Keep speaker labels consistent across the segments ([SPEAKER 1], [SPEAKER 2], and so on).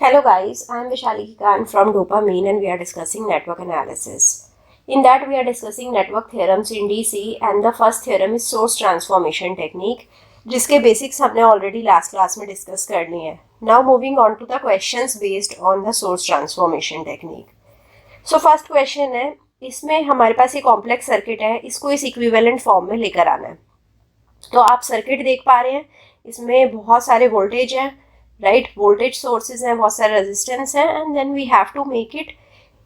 [SPEAKER 1] Hello guys, I am Vishali Khan from Dopamine and we are discussing network analysis. In that we are discussing network theorems in DC and the first theorem is source transformation technique जिसके basics हमने already last class में discuss कर लिए हैं. Now moving on to the questions based on the source transformation technique. So first question है, इसमें हमारे पास ये कॉम्प्लेक्स सर्किट है, इसको इस इक्विवेलेंट फॉर्म में लेकर आना है. तो आप सर्किट देख पा रहे हैं, इसमें बहुत सारे वोल्टेज हैं, राइट, वोल्टेज सोर्सेज हैं, बहुत सारे रेजिस्टेंस हैं, and then we have to make it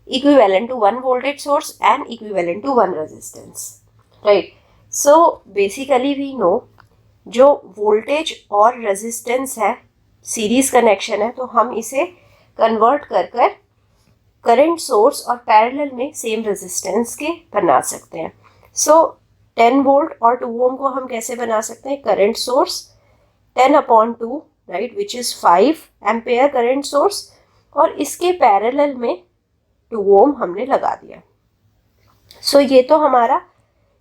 [SPEAKER 1] equivalent to one voltage source and equivalent to one resistance, right. So basically we know जो वोल्टेज और रेजिस्टेंस है सीरीज कनेक्शन है, तो हम इसे कन्वर्ट कर कर करंट सोर्स और पैरेलल में सेम रेजिस्टेंस के बना सकते हैं. सो 10 वोल्ट और 2 ओम को हम कैसे बना सकते हैं, current source 10/2, right, which is 5 ampere current source, और इसके पैरेलल में 2 ओम हमने लगा दिया. सो ये तो हमारा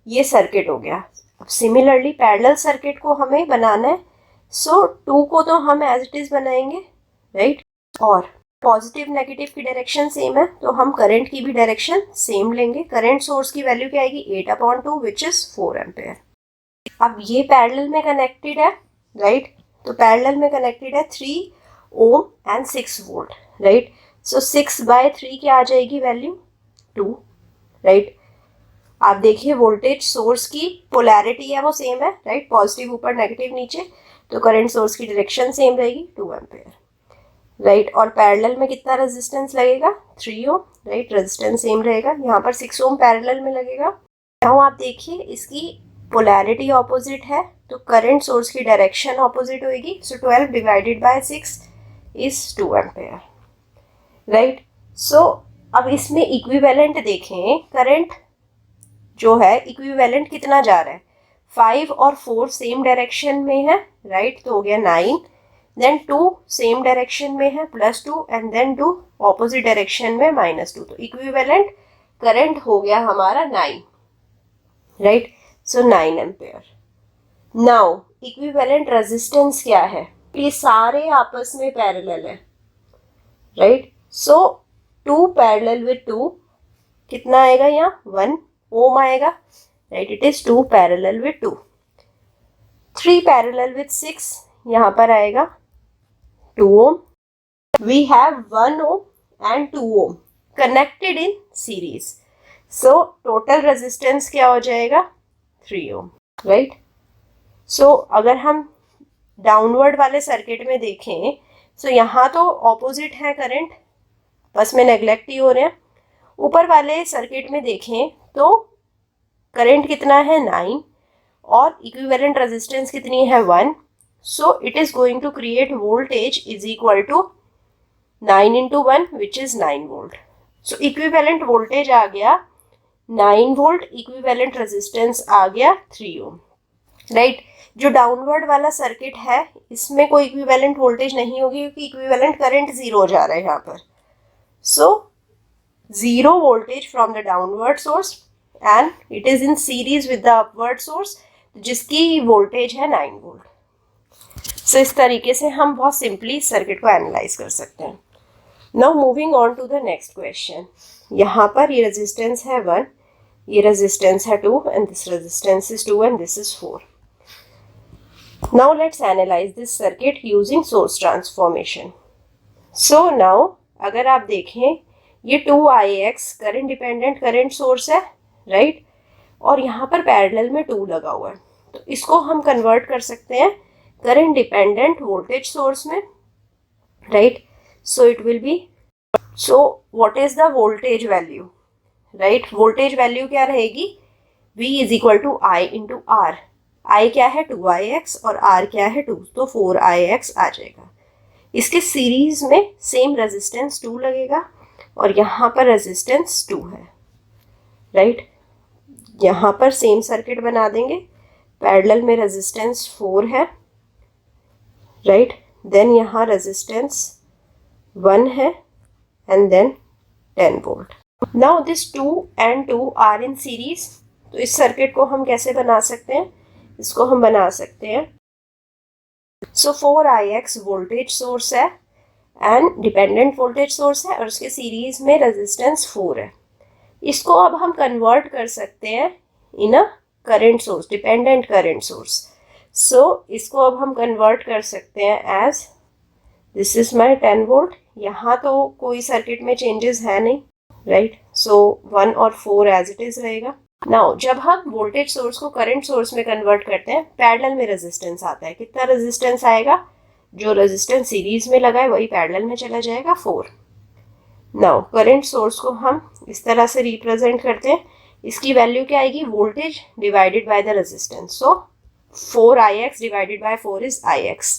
[SPEAKER 1] ये सर्किट हो गया. अब सिमिलरली पैरेलल सर्किट को हमें बनाना है. सो 2 को तो हम एज इट इज़ बनाएंगे, राइट, और पॉजिटिव नेगेटिव की डायरेक्शन सेम है तो हम करंट की भी डायरेक्शन सेम लेंगे. करंट सोर्स की वैल्यू क्या आएगी, 8/2 विच इज़ 4 एम्पेयर. अब ये पैरेलल में कनेक्टेड है, राइट, तो पैरेलल में कनेक्टेड है 3 ओम एंड 6 वोल्ट, राइट. सो 6/3 क्या आ जाएगी वैल्यू, 2, राइट. आप देखिए वोल्टेज सोर्स की पोलैरिटी है वो सेम है, राइट, पॉजिटिव ऊपर नेगेटिव नीचे, तो करंट सोर्स की डायरेक्शन सेम रहेगी 2 एम्पेयर, राइट. और पैरेलल में कितना रेजिस्टेंस लगेगा, 3 ओम, राइट, रेजिस्टेंस सेम रहेगा. यहाँ पर 6 ओम पैरेलल में लगेगा. now आप देखिए इसकी पोलैरिटी ऑपोजिट है तो करंट सोर्स की डायरेक्शन ऑपोजिट होगी. So 12 divided by 6 is 2 ampere, right. So अब इसमें इक्विवेलेंट देखें, करंट जो है इक्विवेलेंट कितना जा रहा है, 5 और 4 सेम डायरेक्शन में है, राइट, तो हो गया 9. देन 2 सेम डायरेक्शन में है +2, एंड देन 2 ऑपोजिट डायरेक्शन में -2, तो इक्विवेलेंट करंट हो गया हमारा 9, राइट. सो 9 एम्पेयर. नाउ इक्विवेलेंट रेजिस्टेंस क्या है, ये सारे आपस में पैरेलल है, राइट. सो 2 पैरेलल विद 2 कितना आएगा, यहाँ 1 ओम आएगा, right, it is 2 parallel with 2. 3 parallel with 6 यहाँ पर आएगा 2 ohm. We have 1 ohm and 2 ohm connected in series. So total resistance क्या हो जाएगा, 3 ओम, राइट. सो अगर हम डाउनवर्ड वाले सर्किट में देखें, सो यहाँ तो ऑपोजिट है करंट, बस में नेग्लेक्ट ही हो रहे हैं. ऊपर वाले सर्किट में देखें तो करंट कितना है, 9, और इक्विवेलेंट रेजिस्टेंस कितनी है, 1. So it is going to create voltage is equal to 9 × 1 which is 9 volt. So equivalent voltage आ गया 9 वोल्ट, इक्विवेलेंट रेजिस्टेंस आ गया 3 ओम, राइट. जो डाउनवर्ड वाला सर्किट है इसमें कोई इक्विवेलेंट वोल्टेज नहीं होगी क्योंकि इक्विवेलेंट करंट 0 हो जा रहा है यहाँ पर. सो 0 voltage from the downward source and it is in series with the upward source जिसकी वोल्टेज है 9 वोल्ट. सो इस तरीके से हम बहुत सिंपली सर्किट को एनालाइज कर सकते हैं. Now moving on to the next question. यहाँ पर ये रेजिस्टेंस है 1, ये रेजिस्टेंस है 2, and this resistance is 2 and this is 4. Now let's analyse this circuit using source transformation. So now अगर आप देखें ये 2Ix current dependent current source है, राइट, और यहाँ पर पैरेलल में 2 लगा हुआ है, तो इसको हम कन्वर्ट कर सकते हैं करंट डिपेंडेंट वोल्टेज सोर्स में, right. So it will be, so what is the voltage value, right. Voltage value क्या रहेगी, V is equal to I × R. I क्या है, 2Ix, और R क्या है, 2, तो 4Ix आ जाएगा. इसके सीरीज में सेम रेजिस्टेंस 2 लगेगा और यहाँ पर रेजिस्टेंस 2 है, राइट. यहाँ पर सेम सर्किट बना देंगे, पैरेलल में रेजिस्टेंस 4 है, राइट. देन यहाँ रेजिस्टेंस 1 है and then 10 volt. Now this 2 and 2 are in series. तो इस सर्किट को हम कैसे बना सकते हैं, इसको हम बना सकते हैं. सो 4Ix वोल्टेज सोर्स है एंड डिपेंडेंट वोल्टेज सोर्स है और उसके सीरीज में रेजिस्टेंस 4 है। इसको अब हम कन्वर्ट कर सकते हैं in a current source, dependent current source. So इसको अब हम कन्वर्ट कर सकते हैं as this is my 10 volt. यहाँ तो कोई सर्किट में चेंजेस है नहीं, राइट। सो 1 और 4 एज इट इज रहेगा। नाउ जब हम वोल्टेज सोर्स को करंट सोर्स में कन्वर्ट करते हैं, पैरेलल में रेजिस्टेंस आता है। कितना रेजिस्टेंस आएगा? जो रेजिस्टेंस सीरीज में लगा है वही पैरेलल में चला जाएगा, 4। नाउ करंट सोर्स को हम इस तरह से रिप्रेजेंट करते हैं। इसकी वैल्यू क्या आएगी? Voltage divided by the resistance. So 4Ix divided by 4 is Ix।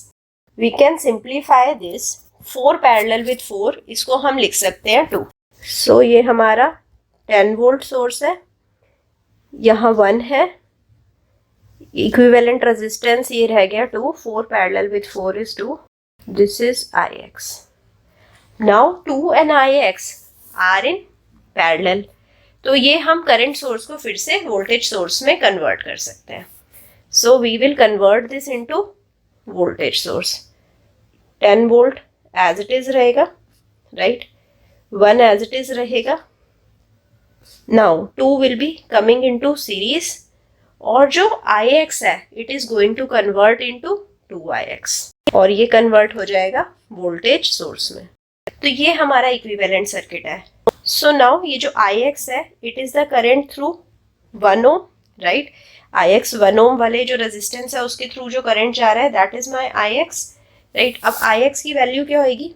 [SPEAKER 1] We can simplify this. 4 parallel with 4, इसको हम लिख सकते हैं 2। सो ये हमारा 10 वोल्ट सोर्स है, यहाँ 1 है, इक्विवेलेंट रेजिस्टेंस ये रह गया 2। 4 parallel with 4 is 2। This is Ix। Now 2 and Ix are in parallel, तो ये हम करंट सोर्स को फिर से वोल्टेज सोर्स में कन्वर्ट कर सकते हैं। So we will convert this into voltage source. 10 volt as it is रहेगा, राइट। 1 एज इट इज रहेगा। Now 2 will be coming into series, और जो Ix है it is going to convert into 2Ix, और ये कन्वर्ट हो जाएगा voltage source में। तो ये हमारा इक्विवेलेंट सर्किट है। सो नाउ ये जो Ix है it is the current through 1 ohm, right. Ix 1 ohm वाले जो रेजिस्टेंस है उसके थ्रू जो करंट जा रहा है that is my Ix, right. अब Ix की वैल्यू क्या होगी?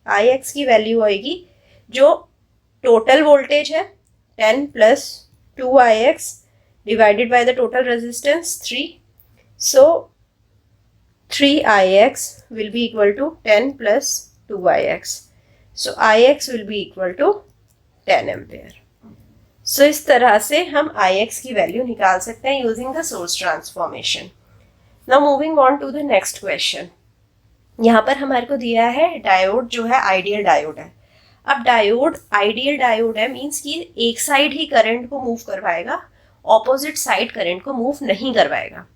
[SPEAKER 1] Ix की वैल्यू होगी जो टोटल वोल्टेज है 10 plus 2Ix divided by the total resistance 3। So 3Ix will be equal to 10 plus 2Ix. So Ix will be equal to 10 ampere. So इस तरह से हम Ix की वैल्यू निकाल सकते हैं using the source transformation. Now moving on to the next question. यहाँ पर हमारे को दिया है डायोड जो है आइडियल डायोड है। अब डायोड आइडियल डायोड है मीन्स कि एक साइड ही करंट को मूव करवाएगा, ऑपोजिट साइड करंट को मूव नहीं करवाएगा।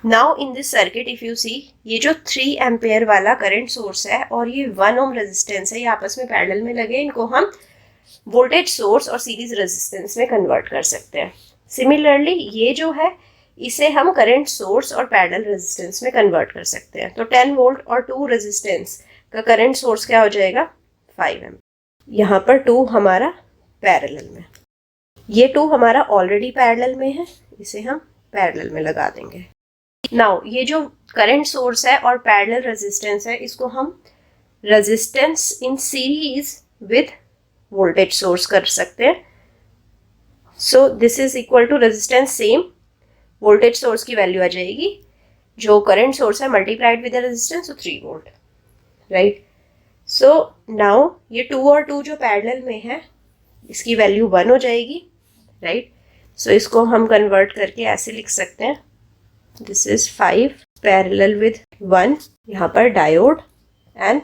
[SPEAKER 1] Now in this circuit if you see, ये जो 3 एम्पेयर वाला करंट सोर्स है और ये 1 ओम रेजिस्टेंस है, ये आपस में पैरेलल में लगे, इनको हम वोल्टेज सोर्स और सीरीज रेजिस्टेंस में कन्वर्ट कर सकते हैं। सिमिलरली ये जो है इसे हम करंट सोर्स और पैरेलल रेजिस्टेंस में कन्वर्ट कर सकते हैं। तो 10 वोल्ट और 2 रेजिस्टेंस का करंट सोर्स क्या हो जाएगा? 5 एम्प। यहाँ पर 2 हमारा पैरेलल में, ये 2 हमारा ऑलरेडी पैरेलल में है, इसे हम पैरेलल में लगा देंगे। नाउ ये जो करंट सोर्स है और पैरेलल रेजिस्टेंस है, इसको हम resistance in series with voltage source कर सकते हैं। So this is equal to resistance same, voltage source की वैल्यू आ जाएगी जो करंट सोर्स है multiplied with the resistance, 3 volt, right. So now ये 2 और 2 जो पैरेलल में है इसकी वैल्यू 1 हो जाएगी, राइट। सो इसको हम कन्वर्ट करके ऐसे लिख सकते हैं, दिस इज 5 पैरेलल विद 1, यहाँ पर diode and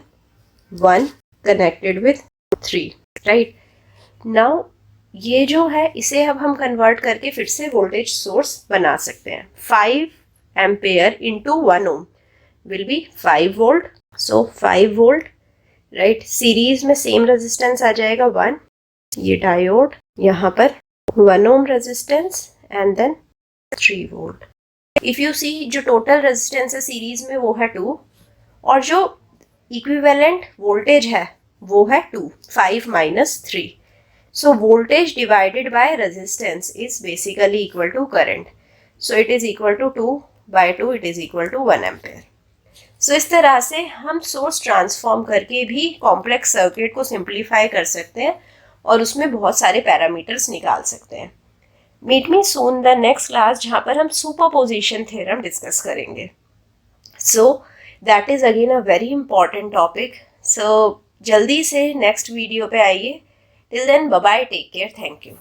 [SPEAKER 1] 1 connected with 3, right. Now ये जो है इसे अब हम कन्वर्ट करके फिर से वोल्टेज सोर्स बना सकते हैं। 5 ampere into 1 ohm will be 5 volt, so 5 volt, right. Series में सेम रेजिस्टेंस आ जाएगा 1, ये डायोड, यहाँ पर 1 ohm resistance and then 3 volt. If you see जो टोटल रेजिस्टेंस है सीरीज में वो है 2, और जो इक्विवेलेंट वोल्टेज है वो है 2, 5 minus 3। So voltage divided by resistance is basically equal to current. So it is equal to 2 by 2, it is equal to 1 ampere. So इस तरह से हम सोर्स ट्रांसफॉर्म करके भी कॉम्प्लेक्स सर्किट को सिंप्लीफाई कर सकते हैं और उसमें बहुत सारे पैरामीटर्स निकाल सकते हैं। Meet me soon the next class जहाँ पर हम सुपरपोजिशन थ्योरम डिस्कस करेंगे। So that is again a very important topic. So जल्दी से नेक्स्ट वीडियो पे आइए। Till then, bye bye, take care, thank you.